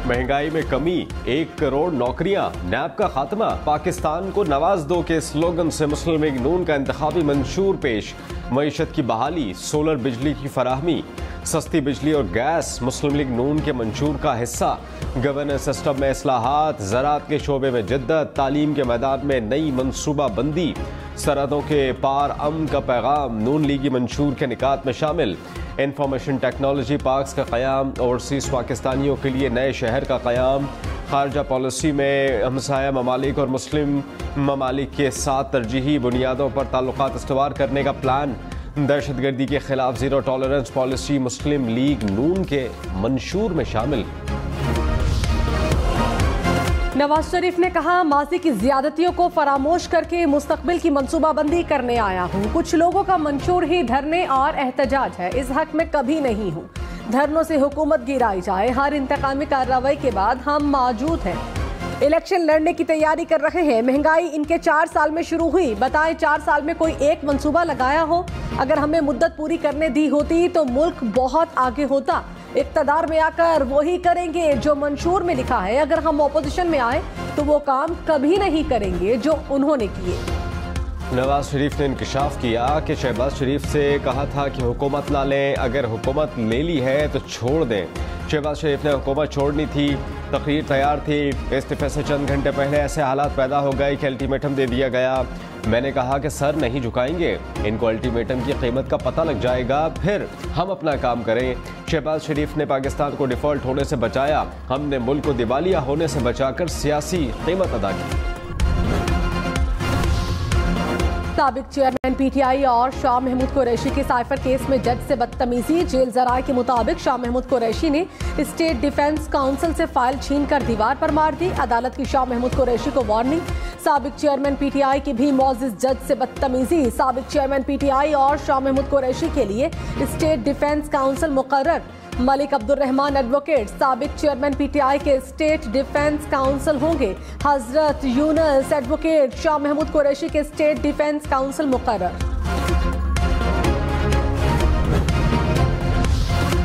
महंगाई में कमी, 1 करोड़ नौकरियां, नैब का खात्मा, पाकिस्तान को नवाज दो के स्लोगन से मुस्लिम लीग नून का इंतखाबी मंशूर पेश, मईशत की बहाली, सोलर बिजली की फराहमी, सस्ती बिजली और गैस मुस्लिम लीग नून के मंशूर का हिस्सा, गवर्नेंस सिस्टम में इस्लाहात, ज़राअत के शोबे में जिद्दत, तालीम के मैदान में नई मनसूबा बंदी, सरहदों के पार अमन का पैगाम नून लीगी मंशूर के निकात में शामिल, इंफॉर्मेशन टेक्नोलॉजी पार्क्स का क़याम, ओवरसीज़ पाकिस्तानियों के लिए नए शहर का क़याम, खारजा पॉलिसी में हमसाया ममालिक और मुस्लिम ममालिक के साथ तरजीही बुनियादों पर ताल्लुकात इस्तवार करने का प्लान, दहशतगर्दी के खिलाफ ज़ीरो टॉलरेंस पॉलिसी मुस्लिम लीग नून के मंशूर में शामिल। नवाज शरीफ ने कहा, माजी की ज्यादतियों को फरामोश करके मुस्तकबिल की मंसूबाबंदी करने आया हूँ। कुछ लोगों का मंशूर ही धरने और एहतजाज है, इस हक में कभी नहीं हूँ। धरनों से हुकूमत गिराई जाए, हर इंतकामी कार्रवाई के बाद हम मौजूद हैं। इलेक्शन लड़ने की तैयारी कर रहे हैं। महंगाई इनके 4 साल में शुरू हुई। बताएं 4 साल में कोई एक मंसूबा लगाया हो? अगर हमें मुद्दत पूरी करने दी होती तो मुल्क बहुत आगे होता। इक़्तिदार में आकर वही करेंगे जो मंशूर में लिखा है। अगर हम ऑपोजिशन में आए तो वो काम कभी नहीं करेंगे जो उन्होंने किए। नवाज शरीफ ने इंकशाफ किया कि शहबाज शरीफ से कहा था कि हुकूमत ना लें, अगर हुकूमत ले ली है तो छोड़ दें। शहबाज शरीफ ने हुकूमत छोड़नी थी, तकरीर तैयार थी। इस्तीफे से चंद घंटे पहले ऐसे हालात पैदा हो गए कि अल्टीमेटम दे दिया गया। मैंने कहा कि सर नहीं झुकाएंगे, इनको अल्टीमेटम की कीमत का पता लग जाएगा, फिर हम अपना काम करें। शहबाज शरीफ ने पाकिस्तान को डिफॉल्ट होने से बचाया, हमने मुल्क को दिवालिया होने से बचाकर सियासी कीमत अदा की। साबिक चेयरमैन पीटीआई और शाह महमूद कुरैशी के साइफर केस में जज से बदतमीजी। जेल जराये के मुताबिक शाह महमूद कुरैशी ने स्टेट डिफेंस काउंसिल से फाइल छीनकर दीवार पर मार दी। अदालत की शाह महमूद कुरैशी को वार्निंग। साबिक चेयरमैन पीटीआई की भी मौजिज जज से बदतमीजी। साबिक चेयरमैन पीटीआई और शाह महमूद कुरैशी के लिए स्टेट डिफेंस काउंसिल मुकर्रर। मलिक अब्दुल रहमान एडवोकेट साबिक चेयरमैन पीटीआई के स्टेट डिफेंस काउंसिल होंगे। हजरत यूनुस एडवोकेट शाह महमूद कुरैशी के स्टेट डिफेंस काउंसिल मुकर्रर।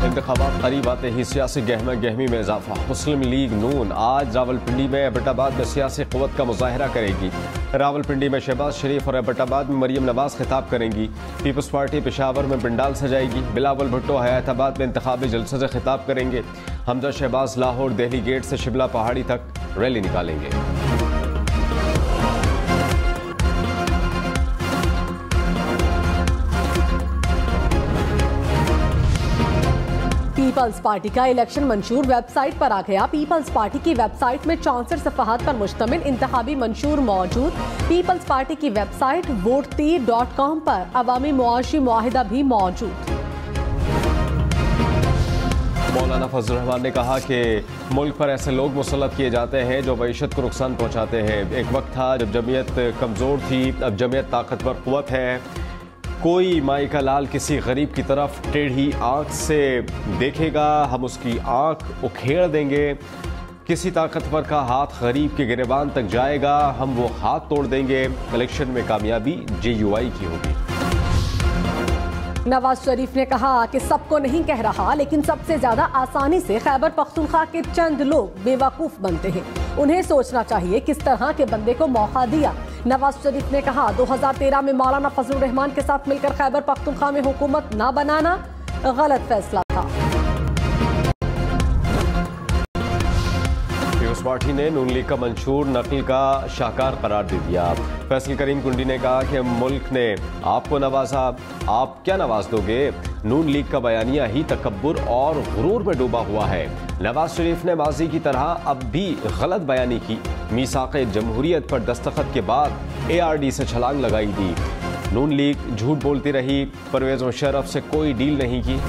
इंतखाबात करीब आते ही सियासी गहमा गहमी में इजाफा। मुस्लिम लीग नून आज रावलपिंडी में एबटाबाद में सियासी क़ुव्वत का मुजाहरा करेगी। रावलपिंडी में शहबाज शरीफ और एबटाबाद में मरियम नवाज खिताब करेंगी। पीपल्स पार्टी पेशावर में पिंडाल सजाएगी। बिलावल भुट्टो हयाताबाद में इंतखाबी जलसे से खिताब करेंगे। हमजा शहबाज लाहौर दिल्ली गेट से शिमला पहाड़ी तक रैली निकालेंगे। पीपल्स पार्टी का इलेक्शन मंशूर वेबसाइट पर आ गया। पीपल्स पार्टी की वेबसाइट में 64 सफ़हात पर मुश्तमिल इंतखाबी मंशूर मौजूद। पीपल्स पार्टी की वेबसाइट वोटतीर.com पर अवामी मुआशी मुआहिदा भी मौजूद। मौलाना फजल रहमान ने कहा कि मुल्क पर ऐसे लोग मुसल्लत किए जाते हैं जो मईशत को नुकसान पहुँचाते हैं। एक वक्त था जब जमीयत कमज़ोर थी, अब जमीयत ताकतवर क़ुव्वत है। कोई माई का लाल किसी गरीब की तरफ टेढ़ी आंख से देखेगा, हम उसकी आंख उखेड़ देंगे। किसी ताकतवर का हाथ गरीब के गिरेबान तक जाएगा, हम वो हाथ तोड़ देंगे। इलेक्शन में कामयाबी JUI की होगी। नवाज शरीफ ने कहा कि सबको नहीं कह रहा, लेकिन सबसे ज्यादा आसानी से खैबर पख्तूनख्वा के चंद लोग बेवकूफ बनते हैं। उन्हें सोचना चाहिए किस तरह के बंदे को मौका दिया। नवाज शरीफ ने कहा 2013 में मौलाना फजल रहमान के साथ मिलकर खैबर पख्तूनख्वा में हुकूमत न बनाना गलत फैसला था। पीपल्स पार्टी ने नून लीग का मंशूर नकल का शाहकार करार दे दिया। फैसल करीम कुंडी ने कहा कि मुल्क ने आपको नवाजा, आप क्या नवाज दोगे? नून लीग का बयानिया ही तकब्बुर और गुरूर में डूबा हुआ है। नवाज शरीफ ने माजी की तरह अब भी गलत बयानी की। मीसाक़े जमहूरियत पर दस्तखत के बाद ARD से छलांग लगाई दी। नून लीग झूठ बोलती रही, परवेज मुशर्रफ से कोई डील नहीं की।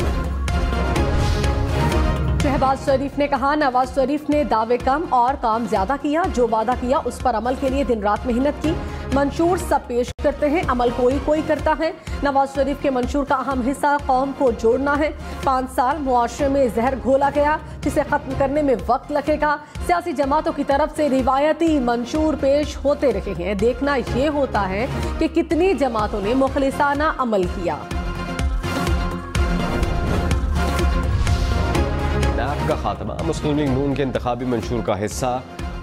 शहबाज शरीफ ने कहा नवाज शरीफ ने दावे कम और काम ज्यादा किया। जो वादा किया उस पर अमल के लिए दिन रात मेहनत की। मंशूर सब पेश करते हैं, अमल कोई कोई करता है। नवाज शरीफ के मंशूर का अहम हिस्सा कौम को जोड़ना है। 5 साल मुआशरे में जहर घोला गया, जिसे खत्म करने में वक्त लगेगा। सियासी जमातों की तरफ से रिवायती मंशूर पेश होते रहे हैं। देखना ये होता है कि कितनी जमातों ने मुखलिसाना अमल किया। नैब का खात्मा मुस्लिम लीग नून के इंतखाबी मंशूर का हिस्सा।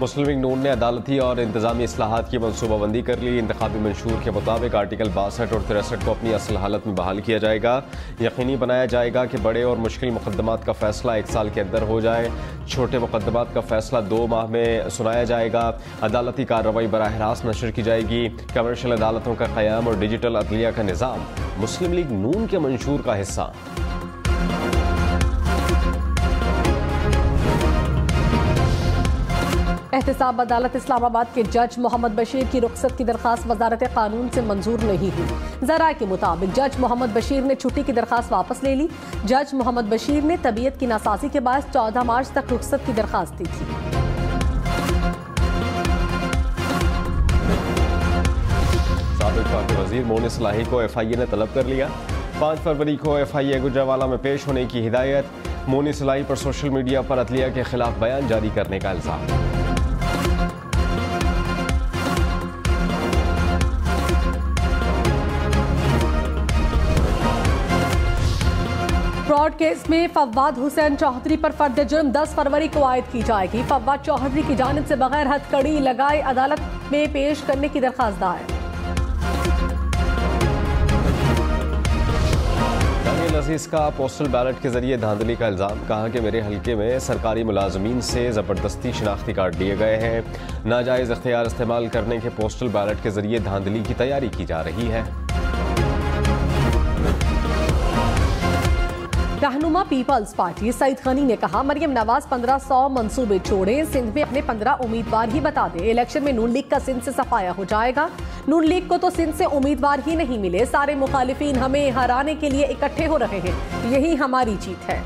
मुस्लिम लीग नून ने अदालती और इंतजामी इस्लाहात की मनसूबाबंदी कर ली। इंतखाबी मंशूर के मुताबिक आर्टिकल 62 और 63 को अपनी असल हालत में बहाल किया जाएगा। यकीनी बनाया जाएगा कि बड़े और मुश्किल मुकदमात का फैसला 1 साल के अंदर हो जाए। छोटे मुकदमात का फैसला 2 माह में सुनाया जाएगा। अदालती कार्रवाई बराह रास्त नशर की जाएगी। कमर्शियल अदालतों का क़याम और डिजिटल अदलिया का निज़ाम मुस्लिम लीग नून के मंशूर का हिस्सा। एहतसाब अदालत इस्लामाबाद के जज मोहम्मद बशीर की रुख्सत की दरखास्त वजारत कानून से मंजूर नहीं हुई। ज़राए के मुताबिक जज मोहम्मद बशीर ने छुट्टी की दरखास्त वापस ले ली। जज मोहम्मद बशीर ने तबीयत की नासाजी के बाद 14 मार्च तक रुख्सत की दरखास्त दी थी। साबिक पाक वजीर मोनिस इलाही को FIA ने तलब कर लिया। 5 फरवरी को FIA गुजरावाला में पेश होने की हिदायत। मोनिस इलाही पर सोशल मीडिया पर अदलिया के खिलाफ बयान जारी करने का इल्जाम। फ्रॉड केस में फवाद हुसैन चौधरी पर फर्द जुर्म 10 फरवरी को आयद की जाएगी। फवाद चौधरी की जानिब से बगैर हथकड़ी लगाए अदालत में पेश करने की दरखास्त दायर। दानियल अजीज का पोस्टल बैलेट के जरिए धांधली का इल्जाम। कहा कि मेरे हल्के में सरकारी मुलाजमीन से जबरदस्ती शिनाख्ती कार्ड लिए गए हैं। नाजायज इख्तियार इस्तेमाल करने के पोस्टल बैलेट के जरिए धांधली की तैयारी की जा रही है। रहनुमा पीपल्स पार्टी सईद गनी ने कहा मरियम नवाज 1500 मंसूबे छोड़े, सिंध में अपने 15 उम्मीदवार ही बता दे। इलेक्शन में नून लीग का सिंध से सफाया हो जाएगा। नून लीग को तो सिंध से उम्मीदवार ही नहीं मिले। सारे मुखालिफिन हमें हराने के लिए इकट्ठे हो रहे हैं। यही हमारी जीत है।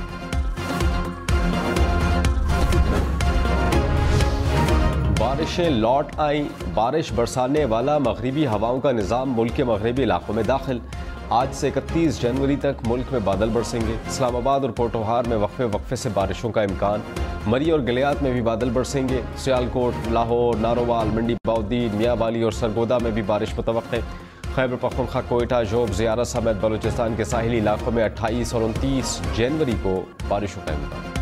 बारिशें लौट आई। बारिश बरसाने वाला मगरिबी हवाओं का निज़ाम मुल्क के मगरबी इलाकों में दाखिल। आज से 31 जनवरी तक मुल्क में बादल बरसेंगे। इस्लामाबाद और पोटोहार में वक्फे से बारिशों का इम्कान। मरी और गलियात में भी बादल बरसेंगे। सियालकोट, लाहौर, नारोवाल, मंडी बाउद्दीन, मियाँवाली और सरगोदा में भी बारिश मुतवक्के। खैबर पख्तूनख्वा, कोयटा, जोब, ज़ियारत समेत बलूचिस्तान के साहिली इलाकों में 28 और 29 जनवरी को बारिशों का इम्कान।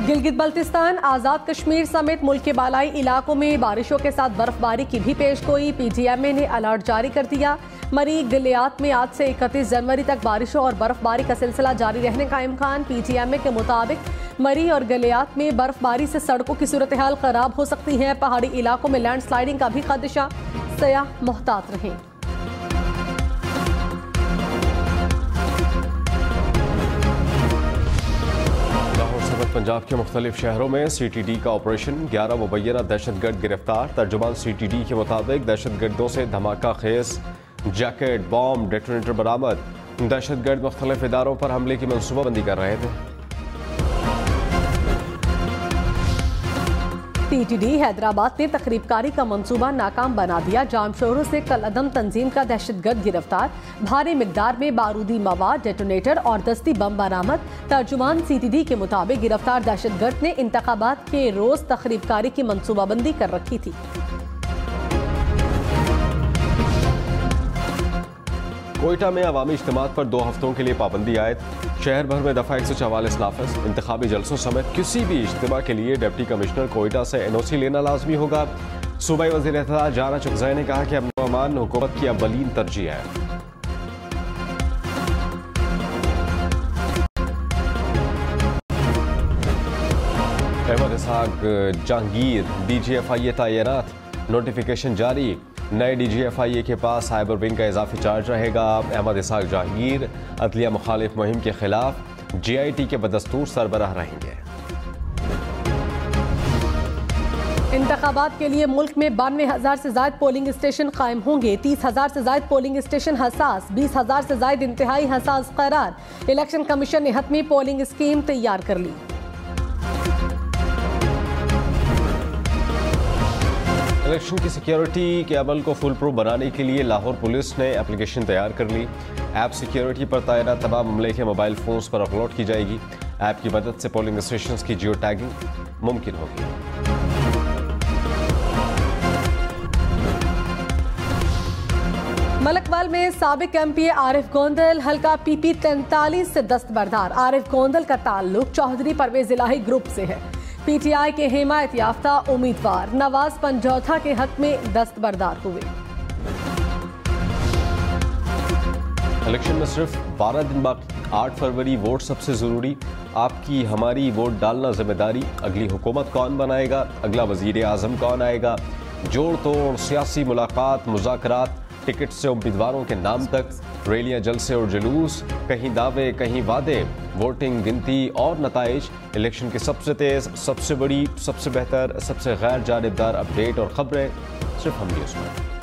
गिलगित बल्तिस्तान, आज़ाद कश्मीर समेत मुल्क के बालाई इलाकों में बारिशों के साथ बर्फबारी की भी पेशगोई। PTMA ने अलर्ट जारी कर दिया। मरी गलियात में आज से 31 जनवरी तक बारिशों और बर्फबारी का सिलसिला जारी रहने का इम्कान। PTMA के मुताबिक मरी और गलियात में बर्फबारी से सड़कों की सूरत हाल खराब हो सकती है। पहाड़ी इलाकों में लैंडस्लाइडिंग का भी खदशा। सयाह मोहतात रहें। पंजाब के मुख्तलिफ शहरों में CTD का ऑपरेशन। 11 मुबैना दहशतगर्द गिरफ्तार। तर्जुमान CTD के मुताबिक दहशतगर्दों से धमाका खेस जैकेट, बॉम्ब, डेटोनेटर बरामद। दहशतगर्द मुख्तलिफ इदारों पर हमले की मनसूबाबंदी कर रहे थे। TTD हैदराबाद ने तकरीबकारी का मंसूबा नाकाम बना दिया। जामशोरों से कलअदम तंजीम का दहशतगर्द गिरफ्तार। भारी मिकदार में बारूदी मवाद, डेटोनेटर और दस्ती बम बरामद। तर्जुमान CTD के मुताबिक गिरफ्तार दहशतगर्द ने इंतखाबात के रोज तकरीबकारी की मंसूबाबंदी कर रखी थी। कोयटा में अवामी इज्तिमात पर 2 हफ्तों के लिए पाबंदी आयद। शहर भर में दफा 144 नाफिज। इंतखाबी जलसों समेत किसी भी इज्तिमा के लिए डिप्टी कमिश्नर कोयटा से NOC लेना लाजमी होगा। सूबाई वज़ीर इत्तलात जाना चुगज़ई ने कहा कि अमन व अमान हुकूमत की अव्वलीन तरजीह है। अहमद इसहाक जहांगीर DG FIA तैनात। नोटिफिकेशन जारी। नए DG FIA के पास साइबर विंग का इजाफी चार्ज रहेगा। अहमद इसहाक जहांगीर अदलिया मुखालिफ मुहिम के खिलाफ GIT के बदस्तूर सरबराह रहेंगे। इंतखाबात के लिए मुल्क में 92,000 से ज्यादा पोलिंग स्टेशन कायम होंगे। 30,000 से ज्यादा पोलिंग स्टेशन हसास, 20,000 से ज्यादा इंतहाई हसास करार। इलेक्शन कमीशन ने हतमी पोलिंग स्कीम तैयार कर ली। इलेक्शन की सिक्योरिटी के अमल को फुल प्रूफ बनाने के लिए लाहौर पुलिस ने एप्लीकेशन तैयार कर ली। ऐप सिक्योरिटी पर तैनात तमाम अमले के मोबाइल फोन्स पर अपलोड की जाएगी। ऐप की मदद से पोलिंग स्टेशंस की जियो टैगिंग मुमकिन होगी। मलकवाल में साबिक एमपी आरिफ गोंदल हल्का PP 43 से दस्तबरदार। आरिफ गोंदल का ताल्लुक चौधरी परवेज इलाही ग्रुप से है। PTI के हिमायत याफ्ता उम्मीदवार नवाज पंजौथा के हक में दस्तबरदार हुए। इलेक्शन में सिर्फ 12 दिन बाकी, 8 फरवरी वोट सबसे जरूरी। आपकी हमारी वोट डालना जिम्मेदारी। अगली हुकूमत कौन बनाएगा, अगला वजीर आजम कौन आएगा, जोड़ तोड़ सियासी मुलाकात, मुज़ाकरात, टिकट से उम्मीदवारों के नाम तक, रैलियां, जलसे और जुलूस, कहीं दावे कहीं वादे, वोटिंग, गिनती और नताइज। इलेक्शन की सबसे तेज, सबसे बड़ी, सबसे बेहतर, सबसे गैर जानिबदार अपडेट और खबरें सिर्फ हम न्यूज़ में।